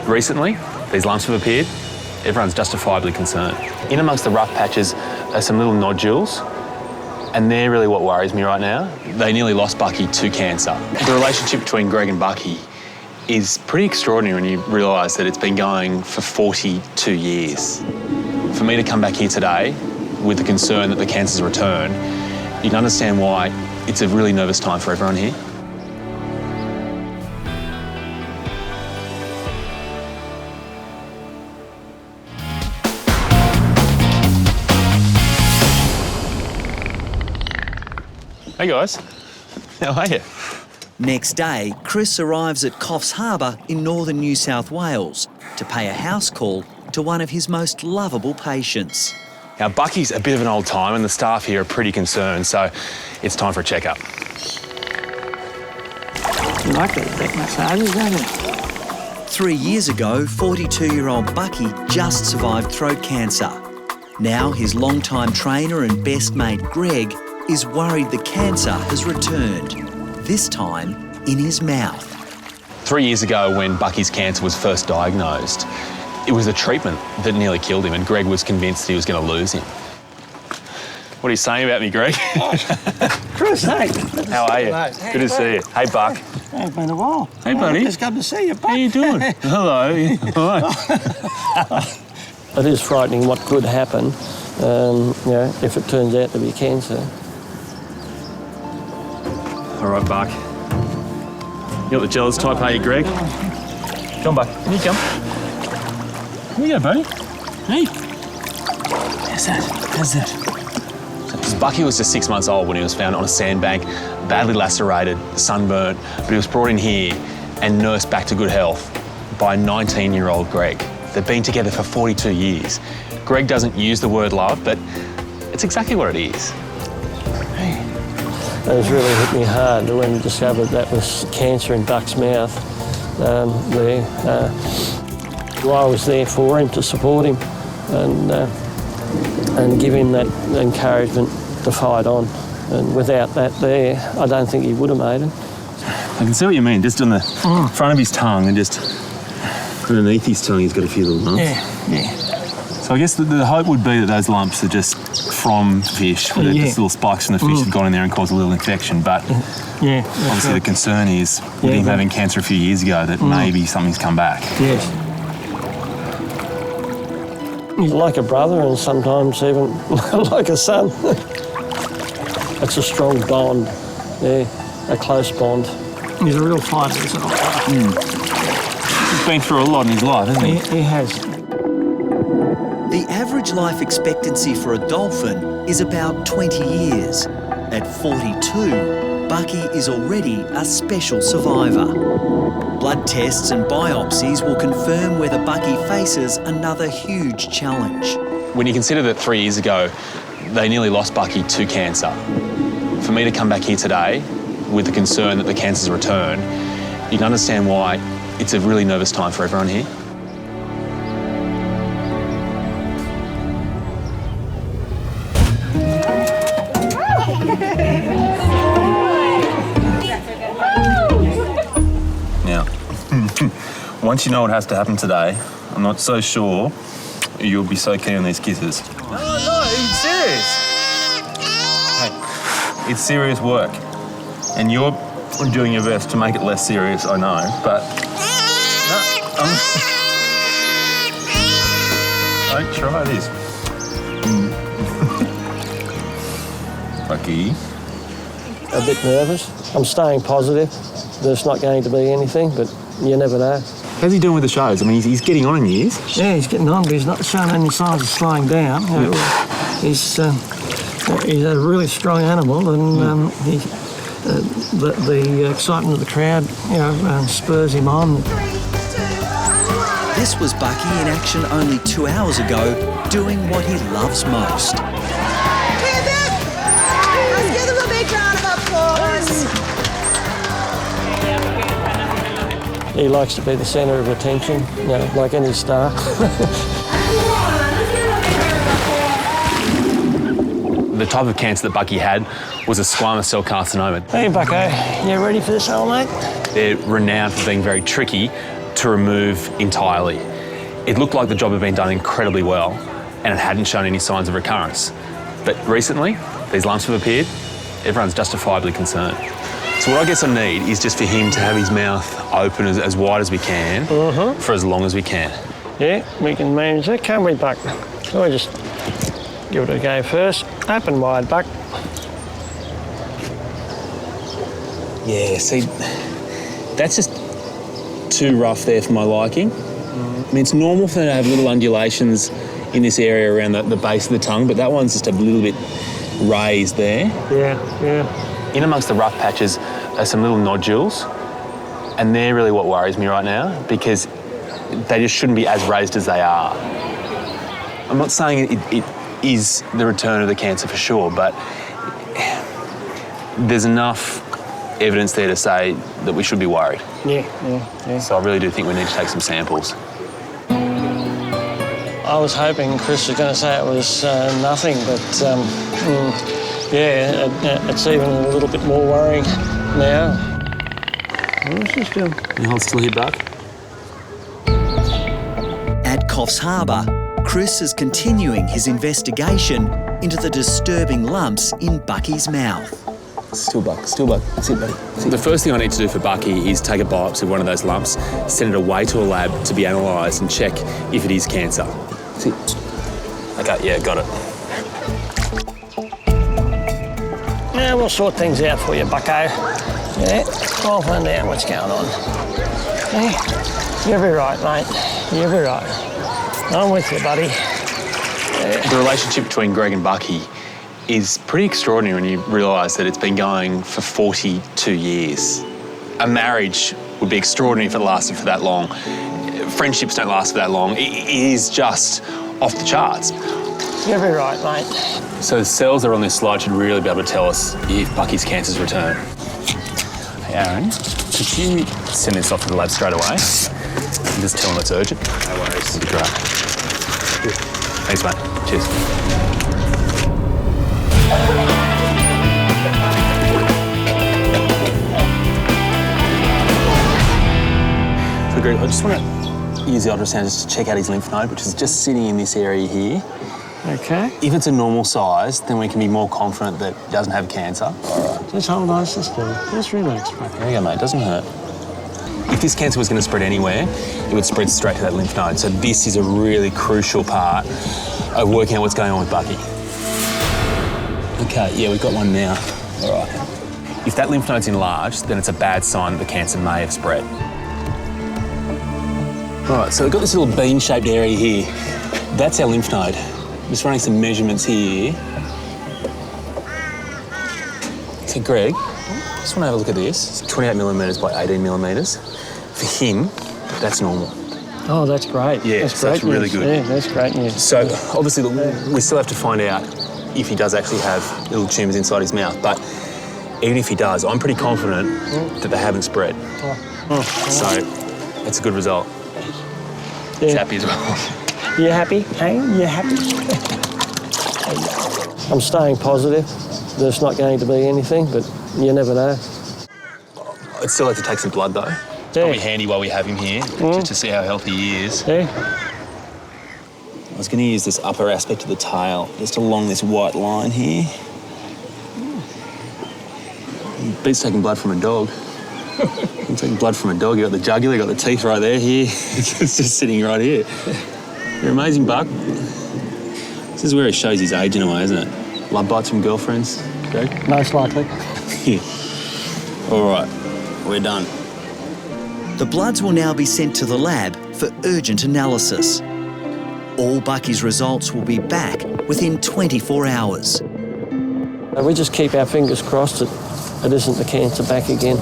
Recently, these lumps have appeared. Everyone's justifiably concerned. In amongst the rough patches are some little nodules, and they're really what worries me right now. They nearly lost Bucky to cancer. The relationship between Greg and Bucky is pretty extraordinary when you realise that it's been going for 42 years. For me to come back here today with the concern that the cancer's returned, you can understand why it's a really nervous time for everyone here. Hey guys, how are you? Next day, Chris arrives at Coffs Harbour in northern New South Wales to pay a house call to one of his most lovable patients. Now, Bucky's a bit of an old time and the staff here are pretty concerned, so it's time for a checkup. You like those back massages, don't you? 3 years ago, 42-year-old Bucky just survived throat cancer. Now his longtime trainer and best mate Greg is worried the cancer has returned, this time in his mouth. 3 years ago, when Bucky's cancer was first diagnosed, it was the treatment that nearly killed him, and Greg was convinced he was going to lose him. What are you saying about me, Greg? Chris, hey. How are you? Mate. Good to see you. Hey, Buck. Hey, it's been a while. Hey, buddy. It's good to see you, Buck. How you doing? Hello. All right. It is frightening what could happen, if it turns out to be cancer. All right, Buck. You got the jealous type, are you, Greg? Come on, Buck. Here you come. Here you go, buddy. Hey. How's that? Bucky was just 6 months old when he was found on a sandbank, badly lacerated, sunburnt, but he was brought in here and nursed back to good health by 19-year-old Greg. They've been together for 42 years. Greg doesn't use the word love, but it's exactly what it is. It has really hit me hard when I discovered that was cancer in Buck's mouth there. I was there for him to support him and give him that encouragement to fight on. And without that there, I don't think he would have made it. I can see what you mean, just on the front of his tongue and just underneath his tongue he's got a few little lumps. Yeah. So I guess the hope would be that those lumps are just from fish, where just little spikes from the fish have gone in there and caused a little infection, but obviously the concern is with him having cancer a few years ago that maybe something's come back. Yes. He's like a brother and sometimes even like a son. It's a strong bond, a close bond. He's a real fighter, isn't he? He's been through a lot in his life, hasn't he? He has. The average life expectancy for a dolphin is about 20 years. At 42, Bucky is already a special survivor. Blood tests and biopsies will confirm whether Bucky faces another huge challenge. When you consider that 3 years ago, they nearly lost Bucky to cancer, for me to come back here today with the concern that the cancer's returned, you can understand why it's a really nervous time for everyone here. Now, once you know what has to happen today, I'm not so sure you'll be so keen on these kisses. No, it's serious. Hey, it's serious work. And you're doing your best to make it less serious, I know, but... Don't try this. Bucky. A bit nervous. I'm staying positive. There's not going to be anything, but you never know. How's he doing with the shows? I mean, he's getting on in years. Yeah, he's getting on, but he's not showing any signs of slowing down. He's a really strong animal, and the excitement of the crowd, spurs him on. This was Bucky in action only 2 hours ago, doing what he loves most. Let's give them a big round of applause. He likes to be the centre of attention, like any star. The type of cancer that Bucky had was a squamous cell carcinoma. Hey, Bucko, you ready for this, old mate? They're renowned for being very tricky to remove entirely. It looked like the job had been done incredibly well and it hadn't shown any signs of recurrence. But recently, these lumps have appeared. Everyone's justifiably concerned. So what I guess I need is just for him to have his mouth open as wide as we can for as long as we can. Yeah, we can manage that, can't we, Buck? So I just give it a go first. Open wide, Buck. Yeah, see, that's just too rough there for my liking. I mean, it's normal for them to have little undulations in this area around the base of the tongue, but that one's just a little bit raised there. Yeah. In amongst the rough patches are some little nodules, and they're really what worries me right now because they just shouldn't be as raised as they are. I'm not saying it is the return of the cancer for sure, but there's enough evidence there to say that we should be worried. Yeah. So I really do think we need to take some samples. I was hoping Chris was going to say it was nothing, but it's even a little bit more worrying now. What's this doing? Can you hold still here, Buck? At Coffs Harbour, Chris is continuing his investigation into the disturbing lumps in Bucky's mouth. Still, Buck. That's it, buddy. The first thing I need to do for Bucky is take a biopsy of one of those lumps, send it away to a lab to be analysed and check if it is cancer. That's it. Okay, yeah, got it. Yeah, we'll sort things out for you, Bucko. Yeah, I'll find out what's going on. Okay? You'll be right, mate. You'll be right. I'm with you, buddy. Yeah. The relationship between Greg and Bucky is pretty extraordinary when you realise that it's been going for 42 years. A marriage would be extraordinary if it lasted for that long. Friendships don't last for that long. It is just off the charts. You'll be right, mate. So the cells that are on this slide should really be able to tell us if Bucky's cancer's returned. Hey, Aaron, could you send this off to the lab straight away and just tell them it's urgent? No worries. That'd be great. Thanks, mate. Cheers. So, Greg, I just want to use the ultrasound just to check out his lymph node, which is just sitting in this area here. Okay. If it's a normal size, then we can be more confident that it doesn't have cancer. All right. Just hold on, just relax, mate. There you go, mate. It doesn't hurt. If this cancer was going to spread anywhere, it would spread straight to that lymph node. So this is a really crucial part of working out what's going on with Bucky. Okay, yeah, we've got one now. All right. If that lymph node's enlarged, then it's a bad sign that the cancer may have spread. All right, so we've got this little bean-shaped area here. That's our lymph node. Just running some measurements here. So, Greg, just want to have a look at this. It's 28 millimetres by 18 millimetres. For him, that's normal. Oh, that's great. Yeah, that's great. That's really news. good. Yeah, that's great news. So, obviously, we still have to find out if he does actually have little tumours inside his mouth. But even if he does, I'm pretty confident that they haven't spread. So, that's a good result. Yeah. Happy as well. You happy? Hey, you happy? I'm staying positive. There's not going to be anything, but you never know. I'd still like to take some blood, though. It's probably handy while we have him here, just to see how healthy he is. Yeah. I was going to use this upper aspect of the tail, just along this white line here. Beats taking blood from a dog. I'm taking blood from a dog. You got the jugular, you got the teeth right there here. It's just sitting right here. You're amazing, Buck. This is where he shows his age in a way, isn't it? Love bites from girlfriends, Greg? Most likely. Yeah. All right, we're done. The bloods will now be sent to the lab for urgent analysis. All Bucky's results will be back within 24 hours. We just keep our fingers crossed that it isn't the cancer back again.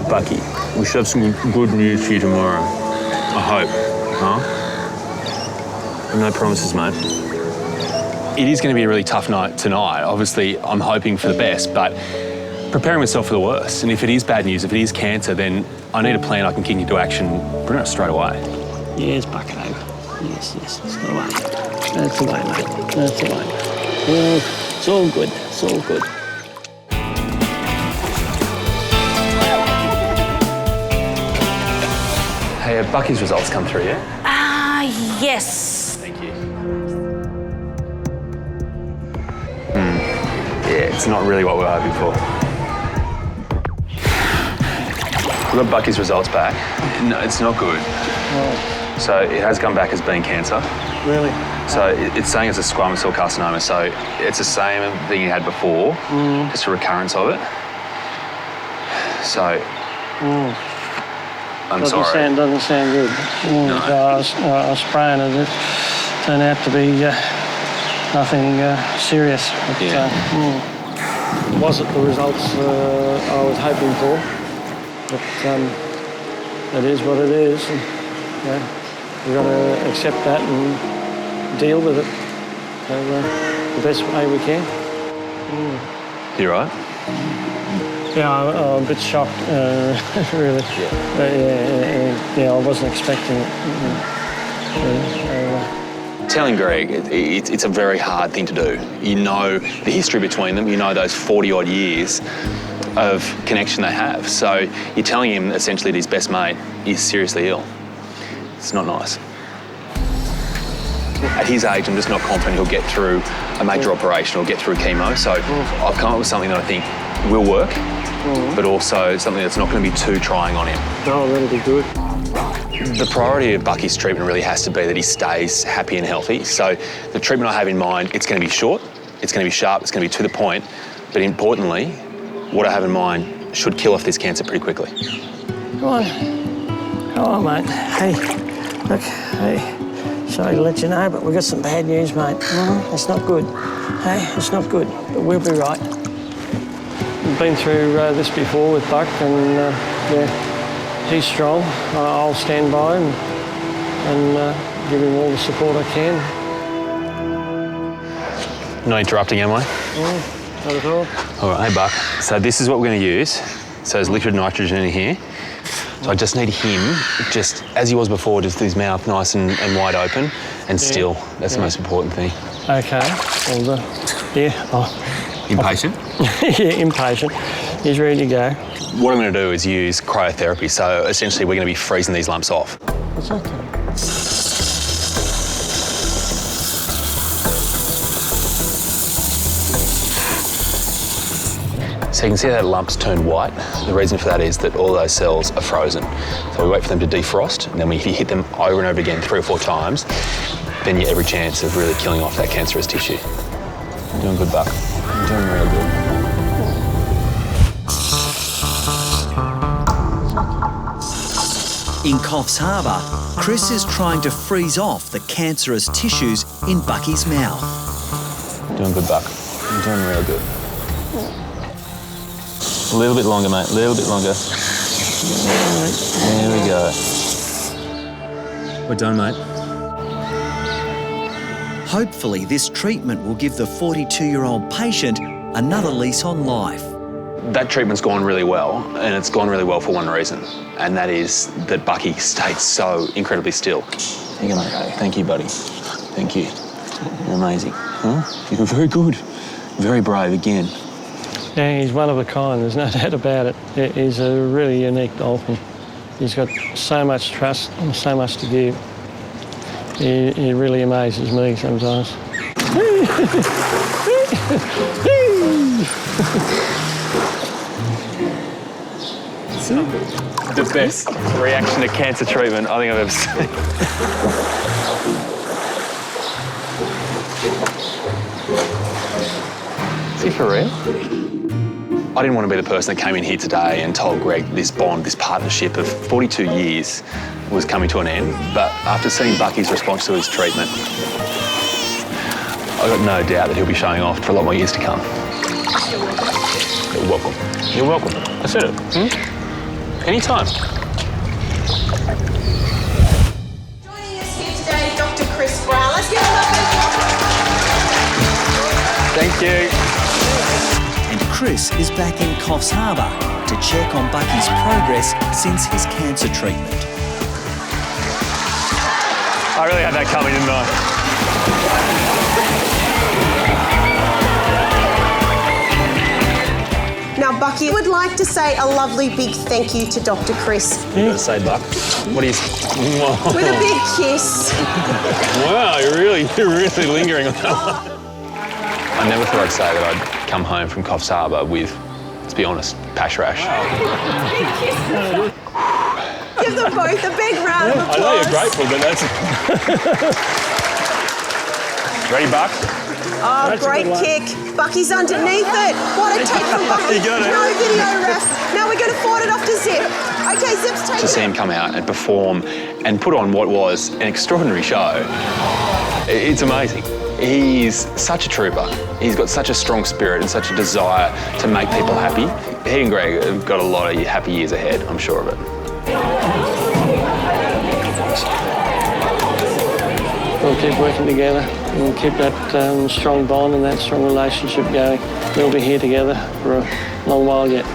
Bucky, we should have some good news for you tomorrow. I hope, huh? No promises, mate. It is going to be a really tough night tonight. Obviously, I'm hoping for the best, but preparing myself for the worst. And if it is bad news, if it is cancer, then I need a plan I can kick into action pretty much straight away. Yes, Bucko. Yes. That's the way. That's the way, mate. That's the way. Yeah, it's all good. It's all good. Hey, have Bucky's results come through yet? Yes. Thank you. Yeah, it's not really what we were hoping for. We've got Bucky's results back. No, it's not good. Oh, So it has come back as being cancer. really? So it's saying it's a squamous cell carcinoma. So it's the same thing you had before, just a recurrence of it. So I'm sorry. Doesn't sound good. No. I was spraying it. It turned out to be nothing serious. But, wasn't the results I was hoping for. But it is what it is. And, we've got to accept that and deal with it the best way we can. You right? Yeah, I'm a bit shocked, really. Yeah, I wasn't expecting it. Telling Greg, it's a very hard thing to do. You know the history between them. You know those 40-odd years of connection they have. So you're telling him essentially that his best mate is seriously ill. It's not nice. At his age, I'm just not confident he'll get through a major operation or get through chemo. So I've come up with something that I think will work, but also something that's not going to be too trying on him. Oh, that'll be good. The priority of Bucky's treatment really has to be that he stays happy and healthy. So the treatment I have in mind, it's going to be short, it's going to be sharp, it's going to be to the point, but importantly, what I have in mind should kill off this cancer pretty quickly. Come on, mate. Hey, look, hey. Sorry to let you know, but we've got some bad news, mate. It's not good. Hey, it's not good, but we'll be right. We've been through this before with Buck, and he's strong. I'll stand by him and give him all the support I can. Not interrupting, am I? Not at all. All right, hey Buck. So this is what we're going to use. So there's liquid nitrogen in here. So I just need him, just as he was before, just with his mouth nice and wide open and still. That's the most important thing. Okay. Well, Impatient? yeah, impatient. He's ready to go. What I'm going to do is use cryotherapy. So essentially we're going to be freezing these lumps off. What's that? So you can see that lumps turn white. The reason for that is that all those cells are frozen. So we wait for them to defrost, and then if you hit them over and over again 3 or 4 times, then you have every chance of really killing off that cancerous tissue. You're doing good, Buck. You're doing real good. In Coffs Harbour, Chris is trying to freeze off the cancerous tissues in Bucky's mouth. Doing good, Buck. You're doing real good. A little bit longer, mate. A little bit longer. There we go. We're done, mate. Hopefully, this treatment will give the 42-year-old patient another lease on life. That treatment's gone really well, and it's gone really well for one reason, and that is that Bucky stayed so incredibly still. You're gonna go. Thank you, buddy. Thank you. You're amazing. Huh? You're very good. Very brave again. Yeah, he's one of a kind, there's no doubt about it. He's a really unique dolphin. He's got so much trust and so much to give. He really amazes me sometimes. The best reaction to cancer treatment I think I've ever seen. Is he for real? I didn't want to be the person that came in here today and told Greg this bond, this partnership of 42 years was coming to an end, but after seeing Bucky's response to his treatment, I've got no doubt that he'll be showing off for a lot more years to come. You're welcome. You're welcome. I said it. Anytime. Joining us here today, Dr. Chris Brown. Let's give him a big Thank you. And Chris is back in Coffs Harbour to check on Bucky's progress since his cancer treatment. I really had that coming, didn't I? Now, Bucky would like to say a lovely big thank you to Dr. Chris. You gotta say, Buck. What do you... With a big kiss. Wow, you're really lingering on that one. I never thought I'd say that I'd come home from Coffs Harbour with, let's be honest, pash rash. Give them both a big round of applause. I know you're grateful, but that's... Ready, Buck? Oh, great kick. Bucky's underneath it. What a take from Bucky. You got it. No video ref. Now we're going to forward it off to Zip. Okay, Zip's taking it. To see him come out and perform and put on what was an extraordinary show, it's amazing. He's such a trooper. He's got such a strong spirit and such a desire to make people happy. He and Greg have got a lot of happy years ahead, I'm sure of it. We'll keep working together. We'll keep that strong bond and that strong relationship going. We'll be here together for a long while yet.